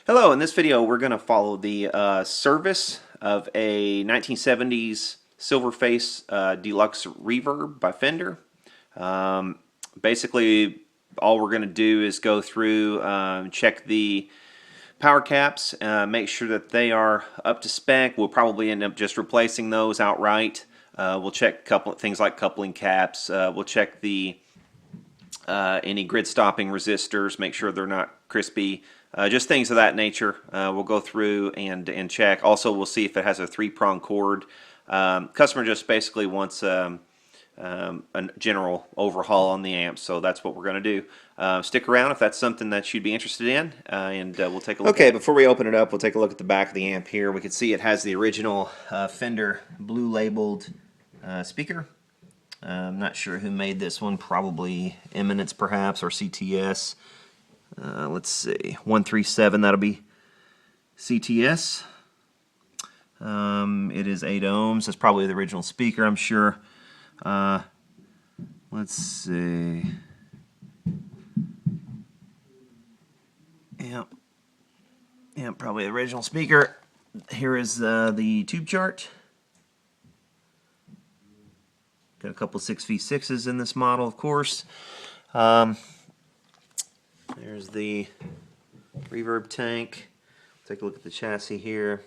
Hello, in this video we're going to follow the service of a 1970s Silverface Deluxe Reverb by Fender. Basically all we're going to do is go through, check the power caps, make sure that they are up to spec. We'll probably end up just replacing those outright. We'll check things like coupling caps. We'll check the any grid stopping resistors, make sure they're not crispy. Just things of that nature. We'll go through and check. Also, we'll see if it has a 3-prong cord. Customer just basically wants a general overhaul on the amp, so that's what we're going to do. Stick around if that's something that you'd be interested in, and we'll take a look. Okay, before we open it up, we'll take a look at the back of the amp here. We can see it has the original Fender blue labeled speaker. I'm not sure who made this one, probably Eminence perhaps, or CTS. Let's see, 137, that'll be CTS. It is 8 ohms. That's probably the original speaker, I'm sure. Let's see. Yep, probably the original speaker. Here is the tube chart. Got a couple 6v6s in this model, of course. There's the reverb tank. Take a look at the chassis here.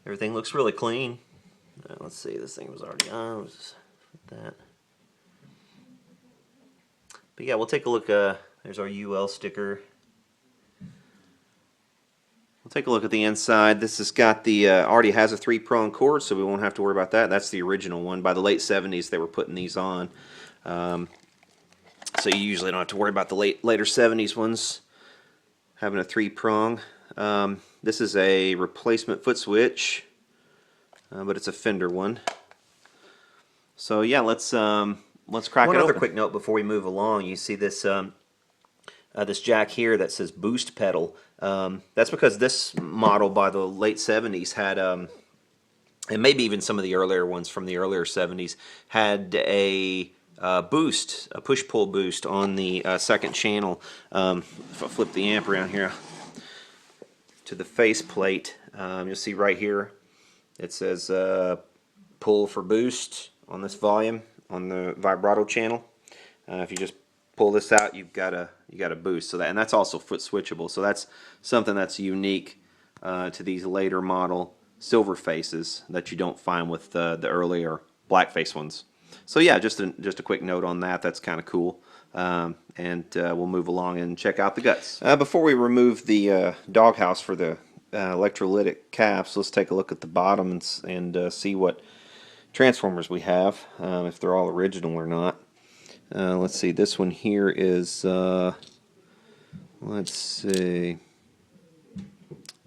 Everything looks really clean. Let's see, this thing was already on. Let's just put that. But yeah, we'll take a look. There's our UL sticker. We'll take a look at the inside. This has got the already has a 3-prong cord, so we won't have to worry about that. That's the original one. By the late 70s, they were putting these on, so you usually don't have to worry about the later 70s ones having a 3-prong. This is a replacement foot switch, but it's a Fender one. So yeah, let's crack it open. One other quick note before we move along. You see this this jack here that says boost pedal. That's because this model by the late 70s had, and maybe even some of the earlier ones from the earlier 70s, had a boost, a push-pull boost on the second channel. If I flip the amp around here to the face plate, you'll see right here it says pull for boost on this volume on the vibrato channel. If you just pull this out, you got a boost. So that's also foot switchable. So that's something that's unique to these later model Silverfaces that you don't find with the earlier blackface ones. So yeah, just a quick note on that. That's kind of cool. And we'll move along and check out the guts. Before we remove the doghouse for the electrolytic caps, let's take a look at the bottom and see what transformers we have, if they're all original or not. Let's see, this one here is, let's see,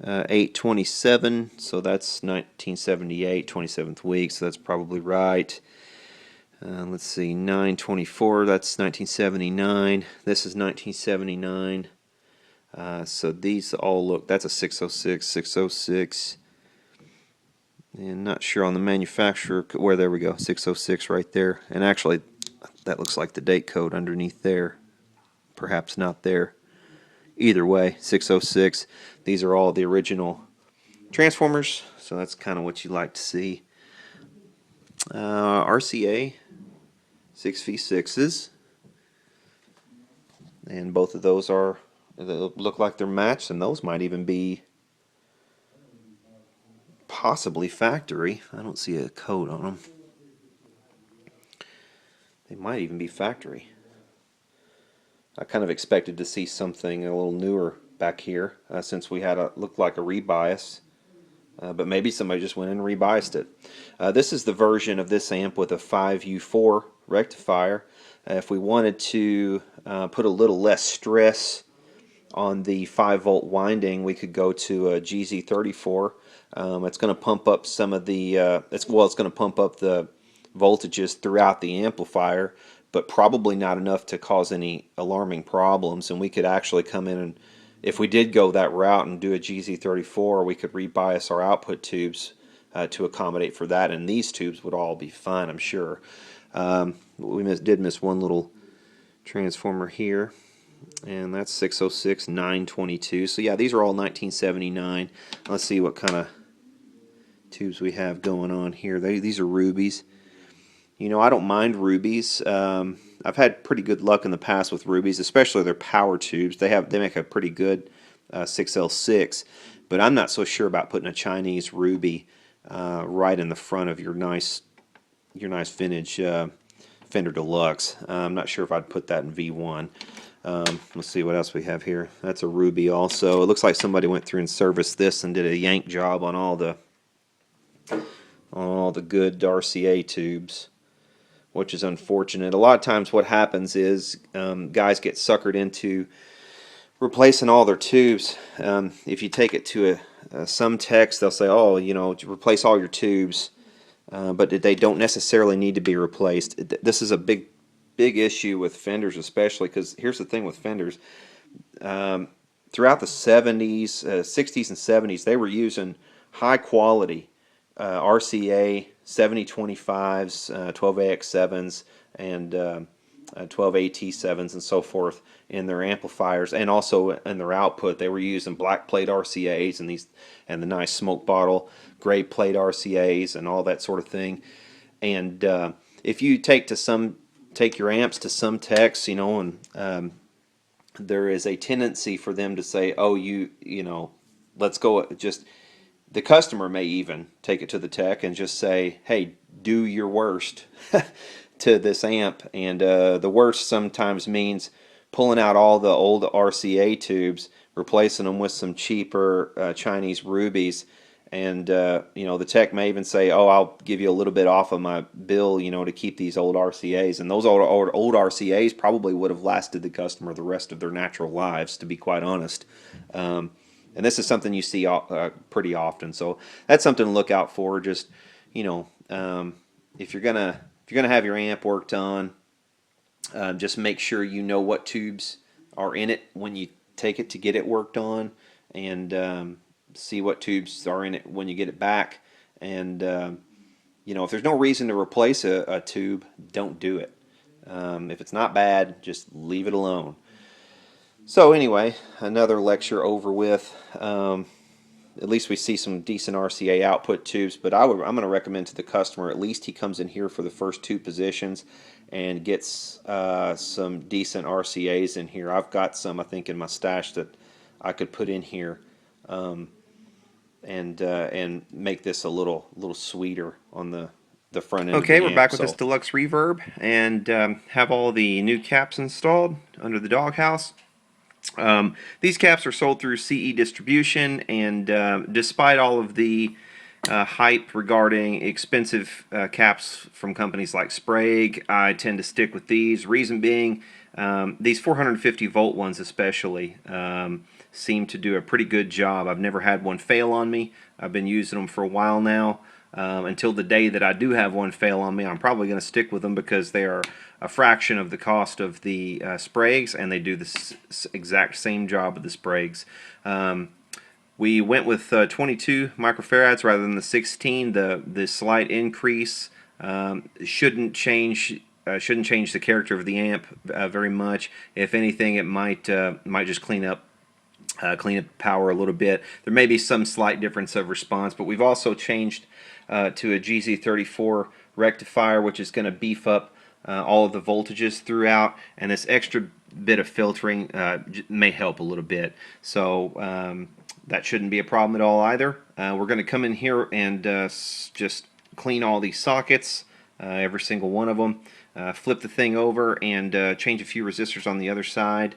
827, so that's 1978, 27th week, so that's probably right. Let's see, 924, that's 1979, this is 1979, so these all look, that's a 606, 606, and not sure on the manufacturer, where, there we go, 606 right there, and actually that looks like the date code underneath there, perhaps not there. Either way, 606. These are all the original transformers, so that's kind of what you like to see. RCA 6v6s, and both of those they look like they're matched, and those might even be possibly factory. I don't see a code on them. They might even be factory. I kind of expected to see something a little newer back here, since we had looked like a rebias, but maybe somebody just went and rebiased it. This is the version of this amp with a 5U4 rectifier. If we wanted to put a little less stress on the 5-volt winding, we could go to a GZ34. It's going to pump up some of the it's going to pump up the voltages throughout the amplifier, but probably not enough to cause any alarming problems. And we could actually come in, and if we did go that route and do a GZ34, we could rebias our output tubes to accommodate for that, and these tubes would all be fine, I'm sure. We did miss one little transformer here, and that's 606 922. So yeah, these are all 1979. Let's see what kind of tubes we have going on here. These are rubies. You know, I don't mind rubies. I've had pretty good luck in the past with rubies, especially their power tubes. They make a pretty good 6L6, but I'm not so sure about putting a Chinese ruby right in the front of your nice vintage Fender Deluxe. I'm not sure if I'd put that in V1. Let's see what else we have here. That's a ruby also. It looks like somebody went through and serviced this and did a yank job on all the good RCA tubes, which is unfortunate. A lot of times what happens is guys get suckered into replacing all their tubes. If you take it to some techs, they'll say, oh, you know, replace all your tubes, but they don't necessarily need to be replaced. This is a big issue with Fenders, especially because here's the thing with Fenders. Throughout the 70s, 60s and 70s, they were using high quality RCA 7025s, 12AX7s, and 12AT7s, and so forth in their amplifiers, and also in their output. They were using black plate RCAs and the nice smoke bottle gray plate RCAs and all that sort of thing. And if you take your amps to some techs, you know, and there is a tendency for them to say, oh, you know, let's go just. The customer may even take it to the tech and just say, hey, do your worst to this amp. And the worst sometimes means pulling out all the old RCA tubes, replacing them with some cheaper Chinese rubies. And, you know, the tech may even say, oh, I'll give you a little bit off of my bill, you know, to keep these old RCAs. And those old RCAs probably would have lasted the customer the rest of their natural lives, to be quite honest. And this is something you see pretty often, so that's something to look out for. Just, you know, if you're gonna have your amp worked on, just make sure you know what tubes are in it when you take it to get it worked on, and see what tubes are in it when you get it back. And you know, if there's no reason to replace a tube, don't do it. If it's not bad, just leave it alone. So anyway, another lecture over with. At least we see some decent RCA output tubes, but I'm going to recommend to the customer, at least he comes in here for the first two positions and gets some decent RCAs in here. I've got some, I think, in my stash that I could put in here and make this a little sweeter on the front end. Okay, we're back with this Deluxe Reverb, and have all the new caps installed under the doghouse. These caps are sold through CE distribution, and despite all of the hype regarding expensive caps from companies like Sprague, I tend to stick with these. Reason being, these 450 volt ones especially seem to do a pretty good job. I've never had one fail on me. I've been using them for a while now. Until the day that I do have one fail on me, I'm probably going to stick with them because they are a fraction of the cost of the Spragues, and they do the exact same job of the Spragues. We went with 22 microfarads rather than the 16. The slight increase shouldn't change the character of the amp very much. If anything, it might just clean up power a little bit. There may be some slight difference of response, but we've also changed to a GZ34 rectifier, which is going to beef up all of the voltages throughout, and this extra bit of filtering may help a little bit. So that shouldn't be a problem at all either. We're going to come in here and just clean all these sockets, every single one of them, flip the thing over and change a few resistors on the other side,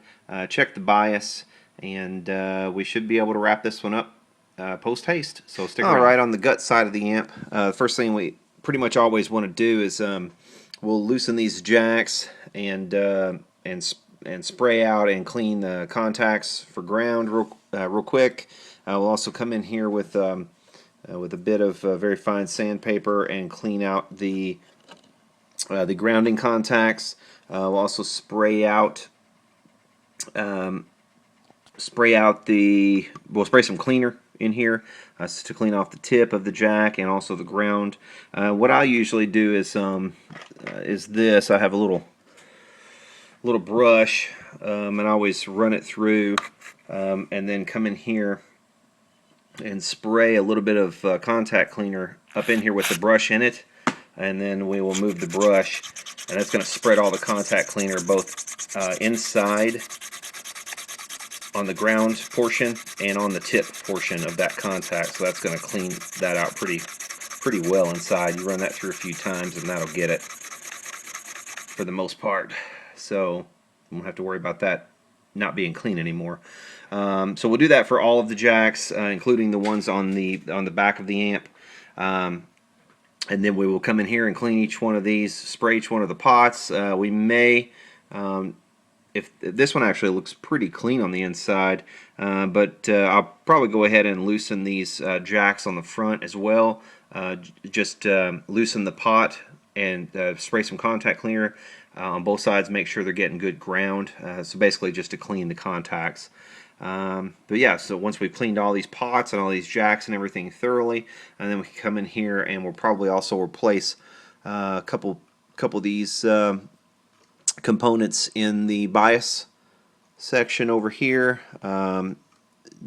check the bias, and we should be able to wrap this one up post haste. So stick around. Alright, on the gut side of the amp, first thing we pretty much always want to do is we'll loosen these jacks and spray out and clean the contacts for ground real quick. We'll also come in here with a bit of very fine sandpaper and clean out the grounding contacts. We'll also spray some cleaner in here to clean off the tip of the jack and also the ground. What I usually do is this. I have a little little brush, and I always run it through, and then come in here and spray a little bit of contact cleaner up in here with the brush in it, and then we will move the brush, and it's going to spread all the contact cleaner both inside on the ground portion and on the tip portion of that contact. So that's going to clean that out pretty well inside. You run that through a few times and that'll get it for the most part. So we won't have to worry about that not being clean anymore. So we'll do that for all of the jacks, including the ones on the back of the amp. And then we will come in here and clean each one of these, spray each one of the pots. We may, if this one actually looks pretty clean on the inside, but I'll probably go ahead and loosen these jacks on the front as well. Just loosen the pot and spray some contact cleaner on both sides, make sure they're getting good ground. So basically just to clean the contacts. But yeah, so once we've cleaned all these pots and all these jacks and everything thoroughly, and then we can come in here and we'll probably also replace a couple of these components in the bias section over here.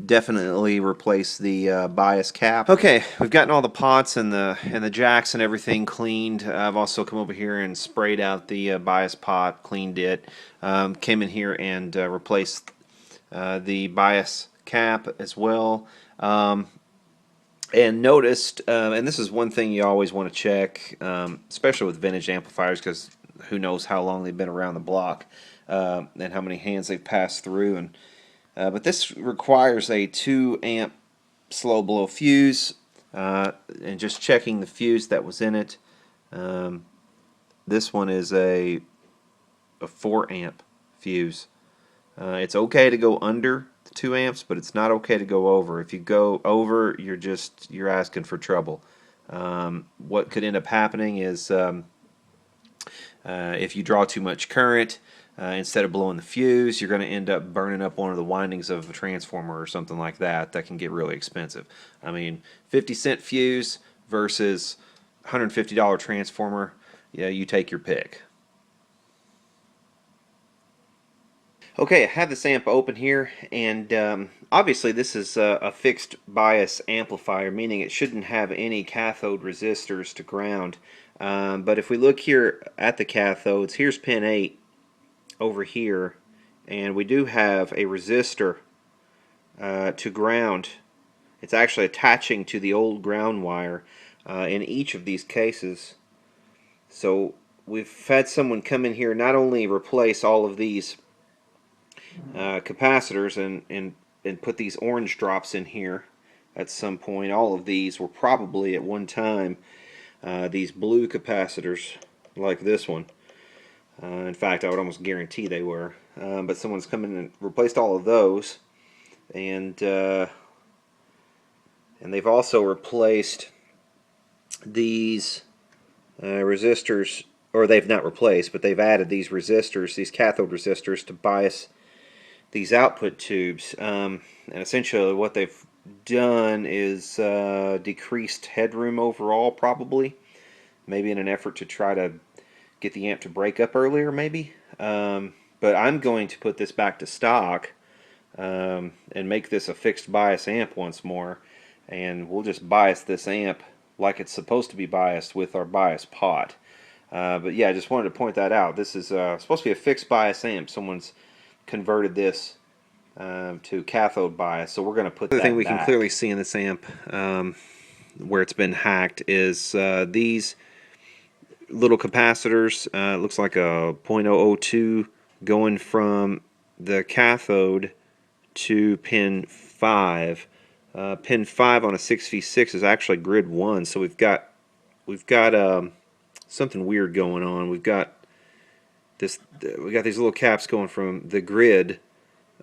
Definitely replace the bias cap. Okay, we've gotten all the pots and the jacks and everything cleaned. I've also come over here and sprayed out the bias pot, cleaned it. Came in here and replaced the bias cap as well. And noticed, and this is one thing you always want to check, especially with vintage amplifiers, because who knows how long they've been around the block and how many hands they've passed through. And but this requires a 2 amp slow blow fuse, and just checking the fuse that was in it. This one is a 4 amp fuse. It's okay to go under the 2 amps, but it's not okay to go over. If you go over, you're asking for trouble. What could end up happening is if you draw too much current, instead of blowing the fuse, you're going to end up burning up one of the windings of a transformer or something like that. That can get really expensive. I mean, 50-cent fuse versus $150 transformer, yeah, you take your pick. Okay, I have this amp open here, and obviously this is a fixed bias amplifier, meaning it shouldn't have any cathode resistors to ground. But if we look here at the cathodes, here's pin 8 over here, and we do have a resistor to ground. It's actually attaching to the old ground wire in each of these cases. So we've had someone come in here not only replace all of these capacitors and put these orange drops in here at some point. All of these were probably at one time these blue capacitors like this one. In fact, I would almost guarantee they were. But someone's come in and replaced all of those, and they've also replaced these resistors, or they've not replaced, but they've added these resistors, these cathode resistors, to bias these output tubes. And essentially what they've done is decreased headroom overall, probably. Maybe in an effort to try to get the amp to break up earlier, maybe. But I'm going to put this back to stock and make this a fixed bias amp once more. And we'll just bias this amp like it's supposed to be biased with our bias pot. But yeah, I just wanted to point that out. This is supposed to be a fixed bias amp. Someone's converted this to cathode bias, so we're going to put that back. The thing we can clearly see in this amp where it's been hacked is these little capacitors. It looks like a 0.002 going from the cathode to pin 5. Pin 5 on a 6v6 is actually grid 1, so we've got something weird going on. We got these little caps going from the grid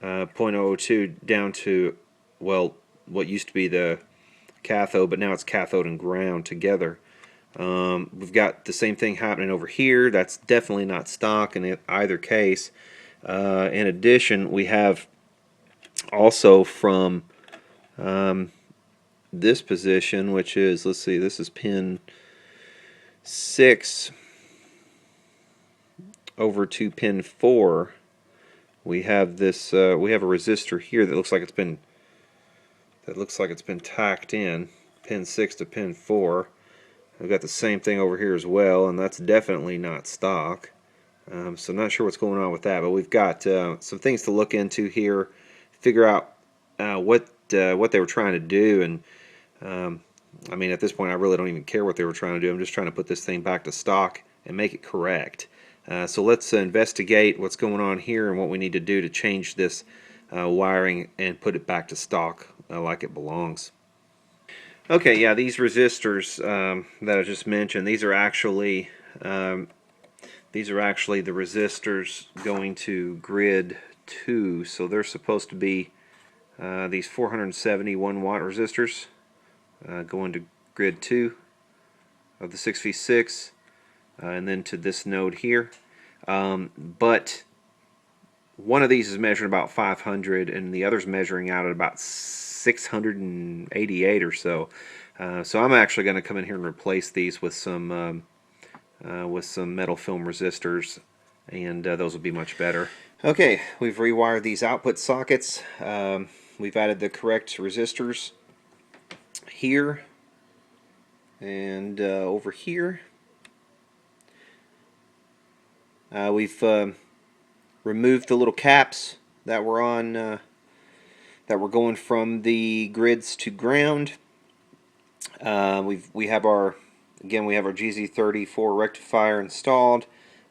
0.002 down to, well, what used to be the cathode, but now it's cathode and ground together. We've got the same thing happening over here. That's definitely not stock in either case. In addition, we have also from this position, which is, let's see, this is pin 6 over to pin 4, we have this. We have a resistor here that looks like it's been tacked in. Pin 6 to pin 4. I've got the same thing over here as well, and that's definitely not stock. So I'm not sure what's going on with that, but we've got some things to look into here, figure out what they were trying to do, and I mean, at this point I really don't even care what they were trying to do. I'm just trying to put this thing back to stock and make it correct. So let's investigate what's going on here and what we need to do to change this wiring and put it back to stock like it belongs. Okay, yeah, these resistors that I just mentioned, these are actually the resistors going to grid 2. So they're supposed to be these 471 watt resistors going to grid 2 of the 6v6, and then to this node here. But one of these is measuring about 500, and the other's measuring out at about 688 or so. So I'm actually going to come in here and replace these with some metal film resistors, and those will be much better. Okay, we've rewired these output sockets. We've added the correct resistors here and over here. We've removed the little caps that were on that were going from the grids to ground. We have our GZ34 rectifier installed.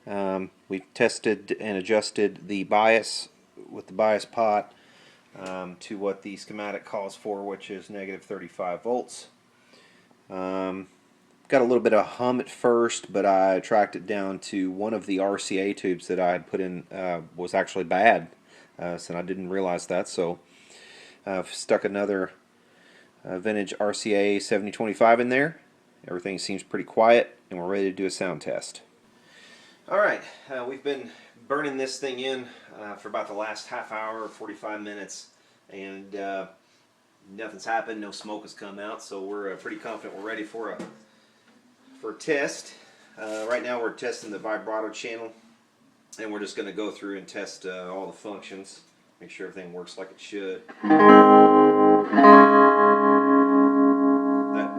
We've tested and adjusted the bias with the bias pot to what the schematic calls for, which is negative 35 volts. Got a little bit of hum at first, but I tracked it down to one of the RCA tubes that I had put in was actually bad, so I didn't realize that. So I've stuck another vintage RCA 7025 in there. Everything seems pretty quiet, and we're ready to do a sound test. Alright, we've been burning this thing in for about the last half hour or 45 minutes, and nothing's happened, no smoke has come out, so we're pretty confident we're ready for a test. Right now we're testing the vibrato channel, and we're just going to go through and test all the functions, make sure everything works like it should.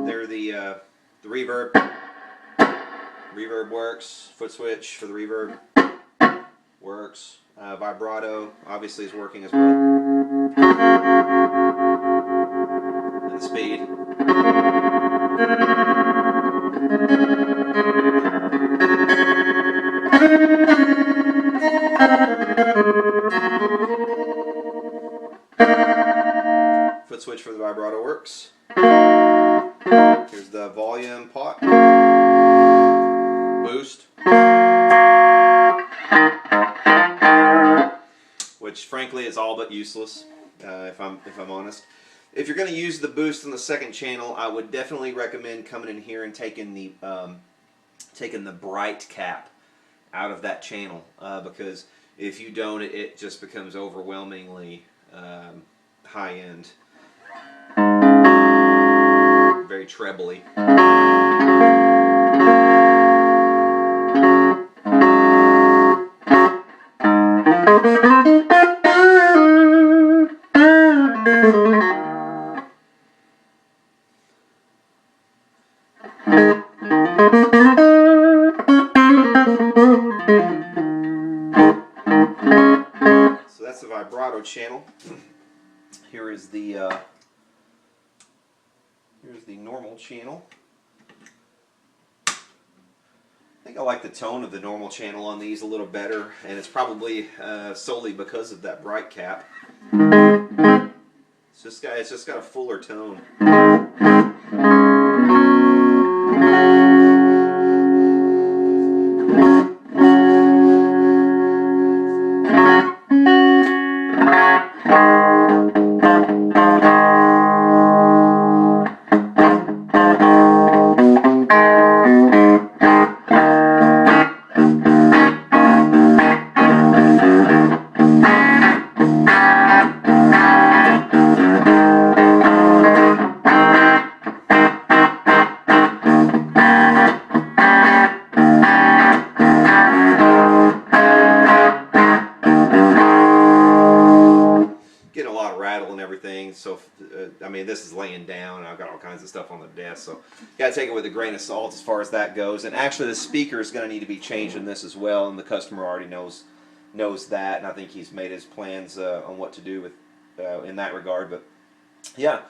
They're the reverb. Reverb works. Foot switch for the reverb works. Vibrato obviously is working as well. And the speed. Foot switch for the vibrato works. Here's the volume pot. Boost. Which frankly is all but useless, if I'm honest. If you're going to use the boost on the second channel, I would definitely recommend coming in here and taking the bright cap out of that channel, because if you don't, it just becomes overwhelmingly high end, very trebly. So that's the vibrato channel. Here's the normal channel. I think I like the tone of the normal channel on these a little better, and it's probably solely because of that bright cap. It's just got a fuller tone. things. So, I mean, this is laying down, and I've got all kinds of stuff on the desk. So, got to take it with a grain of salt as far as that goes. And actually, the speaker is going to need to be changed in this as well, and the customer already knows that, and I think he's made his plans on what to do with in that regard. But yeah,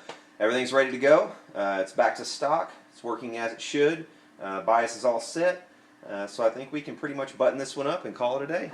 everything's ready to go. It's back to stock. It's working as it should. Bias is all set. So I think we can pretty much button this one up and call it a day.